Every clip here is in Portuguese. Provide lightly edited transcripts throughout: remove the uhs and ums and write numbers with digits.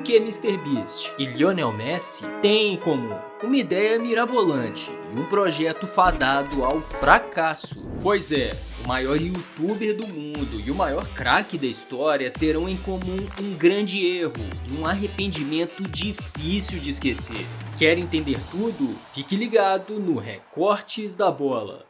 que MrBeast e Lionel Messi têm em comum? Uma ideia mirabolante e um projeto fadado ao fracasso. Pois é, o maior youtuber do mundo e o maior craque da história terão em comum um grande erro e um arrependimento difícil de esquecer. Quer entender tudo? Fique ligado no Recortes da Bola.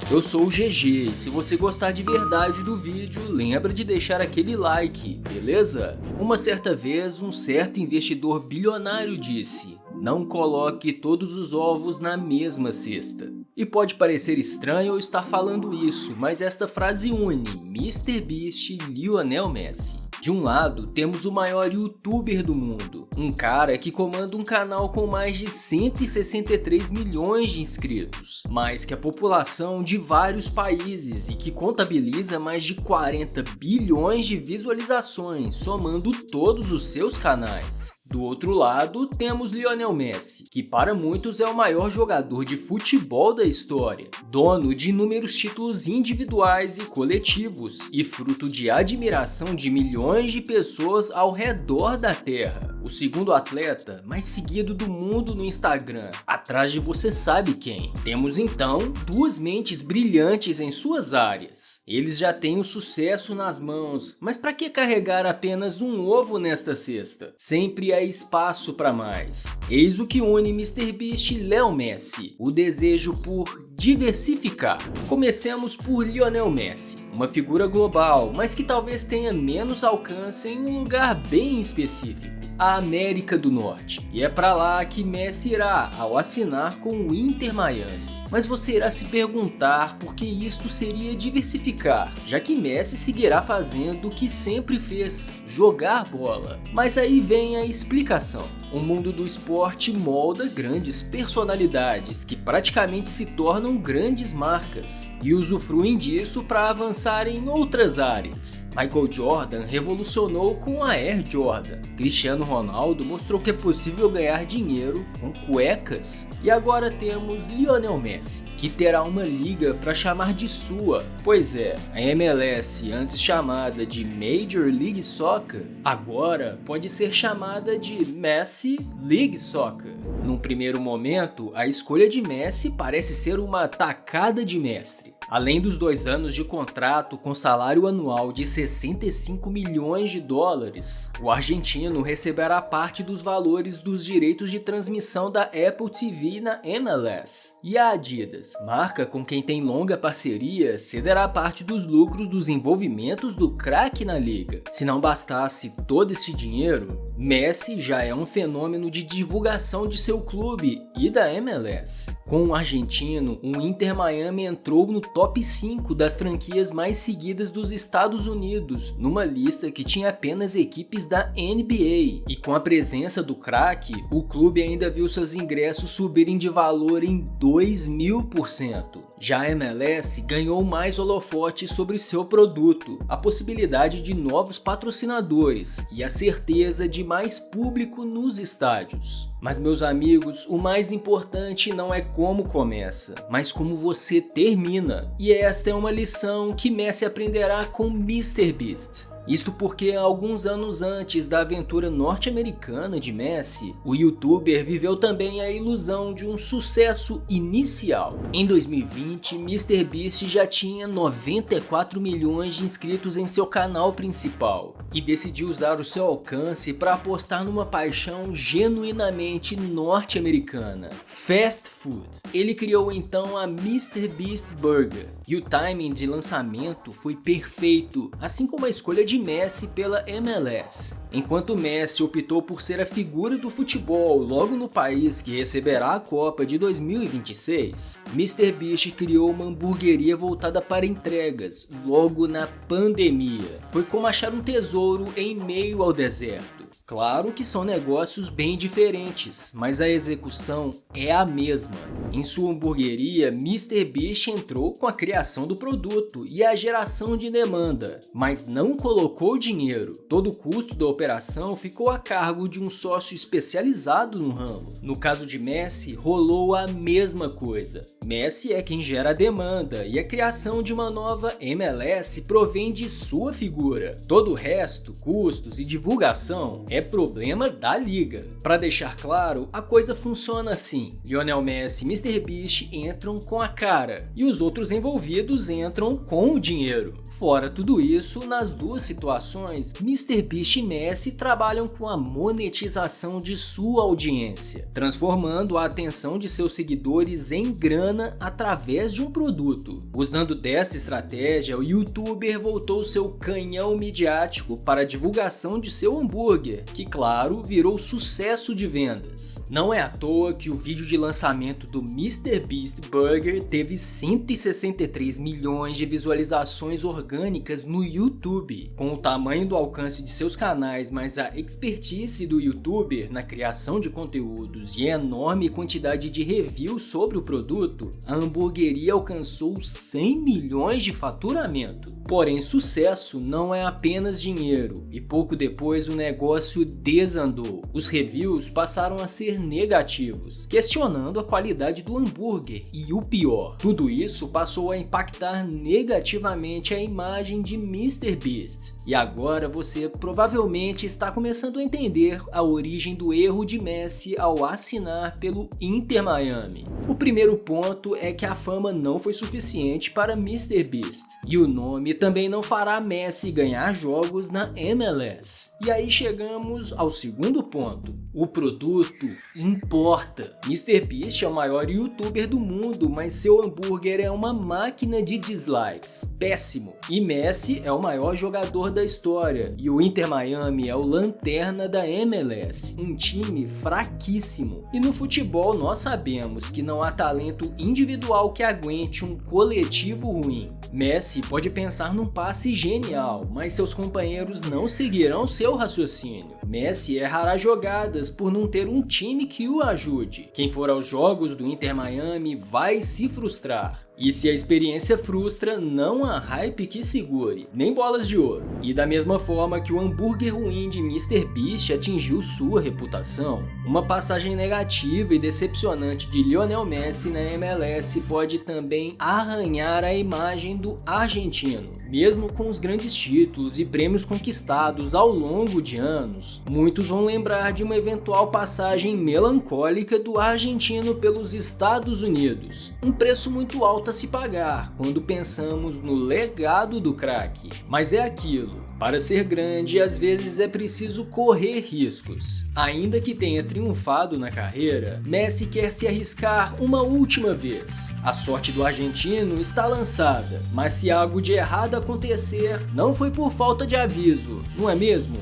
Eu sou o GG e se você gostar de verdade do vídeo, lembra de deixar aquele like, beleza? Uma certa vez, um certo investidor bilionário disse: não coloque todos os ovos na mesma cesta. E pode parecer estranho eu estar falando isso, mas esta frase une MrBeast e Lionel Messi. De um lado, temos o maior youtuber do mundo, um cara que comanda um canal com mais de 163 milhões de inscritos, mais que a população de vários países e que contabiliza mais de 40 bilhões de visualizações, somando todos os seus canais. Do outro lado, temos Lionel Messi, que para muitos é o maior jogador de futebol da história, dono de inúmeros títulos individuais e coletivos e fruto de admiração de milhões de pessoas ao redor da Terra. O segundo atleta mais seguido do mundo no Instagram, atrás de você sabe quem. Temos então duas mentes brilhantes em suas áreas. Eles já têm o sucesso nas mãos, mas para que carregar apenas um ovo nesta cesta? Sempre há espaço para mais. Eis o que une MrBeast e Leo Messi, o desejo por diversificar. Comecemos por Lionel Messi, uma figura global, mas que talvez tenha menos alcance em um lugar bem específico, a América do Norte. E é para lá que Messi irá ao assinar com o Inter Miami. Mas você irá se perguntar por que isto seria diversificar, já que Messi seguirá fazendo o que sempre fez, jogar bola. Mas aí vem a explicação. O mundo do esporte molda grandes personalidades que praticamente se tornam grandes marcas e usufruem disso para avançar em outras áreas. Michael Jordan revolucionou com a Air Jordan. Cristiano Ronaldo mostrou que é possível ganhar dinheiro com cuecas. E agora temos Lionel Messi, que terá uma liga para chamar de sua. Pois é, a MLS, antes chamada de Major League Soccer, agora pode ser chamada de Messi League Soccer. Num primeiro momento, a escolha de Messi parece ser uma tacada de mestre. Além dos 2 anos de contrato com salário anual de 65 milhões de dólares, o argentino receberá parte dos valores dos direitos de transmissão da Apple TV na MLS. E a Adidas, marca com quem tem longa parceria, cederá parte dos lucros dos envolvimentos do craque na liga. Se não bastasse todo esse dinheiro, Messi já é um fenômeno de divulgação de seu clube e da MLS. Com o argentino, o Inter Miami entrou no top 5 das franquias mais seguidas dos Estados Unidos, numa lista que tinha apenas equipes da NBA. E com a presença do craque, o clube ainda viu seus ingressos subirem de valor em 2000%. Já a MLS ganhou mais holofote sobre seu produto, a possibilidade de novos patrocinadores e a certeza de mais público nos estádios. Mas meus amigos, o mais importante não é como começa, mas como você termina. E esta é uma lição que Messi aprenderá com MrBeast. Isto porque alguns anos antes da aventura norte-americana de Messi, o youtuber viveu também a ilusão de um sucesso inicial. Em 2020, MrBeast já tinha 94 milhões de inscritos em seu canal principal e decidiu usar o seu alcance para apostar numa paixão genuinamente norte-americana: fast food. Ele criou então a MrBeast Burger e o timing de lançamento foi perfeito, assim como a escolha de Messi pela MLS. Enquanto Messi optou por ser a figura do futebol logo no país que receberá a Copa de 2026, MrBeast criou uma hamburgueria voltada para entregas logo na pandemia. Foi como achar um tesouro em meio ao deserto. Claro que são negócios bem diferentes, mas a execução é a mesma. Em sua hamburgueria, MrBeast entrou com a criação do produto e a geração de demanda, mas não colocou dinheiro. Todo o custo da operação operação ficou a cargo de um sócio especializado no ramo. No caso de Messi, rolou a mesma coisa. Messi é quem gera a demanda e a criação de uma nova MLS provém de sua figura. Todo o resto, custos e divulgação, é problema da liga. Para deixar claro, a coisa funciona assim: Lionel Messi e MrBeast entram com a cara e os outros envolvidos entram com o dinheiro. Fora tudo isso, nas duas situações, MrBeast e Messi trabalham com a monetização de sua audiência, transformando a atenção de seus seguidores em grana através de um produto. Usando dessa estratégia, o youtuber voltou seu canhão midiático para a divulgação de seu hambúrguer, que claro, virou sucesso de vendas. Não é à toa que o vídeo de lançamento do MrBeast Burger teve 163 milhões de visualizações orgânicas no YouTube. Com o tamanho do alcance de seus canais, mas a expertise do youtuber na criação de conteúdos e a enorme quantidade de reviews sobre o produto, a hamburgueria alcançou 100 milhões de faturamento. Porém, sucesso não é apenas dinheiro, e pouco depois o negócio desandou. Os reviews passaram a ser negativos, questionando a qualidade do hambúrguer, e o pior, tudo isso passou a impactar negativamente a imagem de MrBeast. E agora você provavelmente está começando a entender a origem do erro de Messi ao assinar pelo Inter Miami. O primeiro ponto é que a fama não foi suficiente para MrBeast, e o nome também não fará Messi ganhar jogos na MLS. E aí chegamos ao segundo ponto: o produto importa. MrBeast é o maior youtuber do mundo, mas seu hambúrguer é uma máquina de dislikes. Péssimo. E Messi é o maior jogador da história, e o Inter Miami é o lanterna da MLS, um time fraquíssimo. E no futebol nós sabemos que não há talento individual que aguente um coletivo ruim. Messi pode pensar num passe genial, mas seus companheiros não seguirão seu raciocínio. Messi errará jogadas por não ter um time que o ajude. Quem for aos jogos do Inter Miami vai se frustrar. E se a experiência frustra, não há hype que segure, nem bolas de ouro. E da mesma forma que o hambúrguer ruim de MrBeast atingiu sua reputação, uma passagem negativa e decepcionante de Lionel Messi na MLS pode também arranhar a imagem do argentino. Mesmo com os grandes títulos e prêmios conquistados ao longo de anos, muitos vão lembrar de uma eventual passagem melancólica do argentino pelos Estados Unidos. Um preço muito alto a se pagar quando pensamos no legado do craque. Mas é aquilo, para ser grande às vezes é preciso correr riscos. Ainda que tenha triunfado na carreira, Messi quer se arriscar uma última vez. A sorte do argentino está lançada, mas se algo de errado acontecer, não foi por falta de aviso, não é mesmo?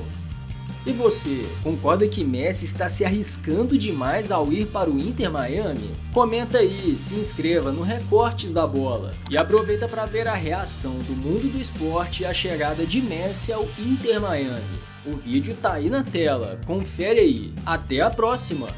E você, concorda que Messi está se arriscando demais ao ir para o Inter Miami? Comenta aí, se inscreva no Recortes da Bola e aproveita para ver a reação do mundo do esporte à chegada de Messi ao Inter Miami. O vídeo tá aí na tela, confere aí. Até a próxima!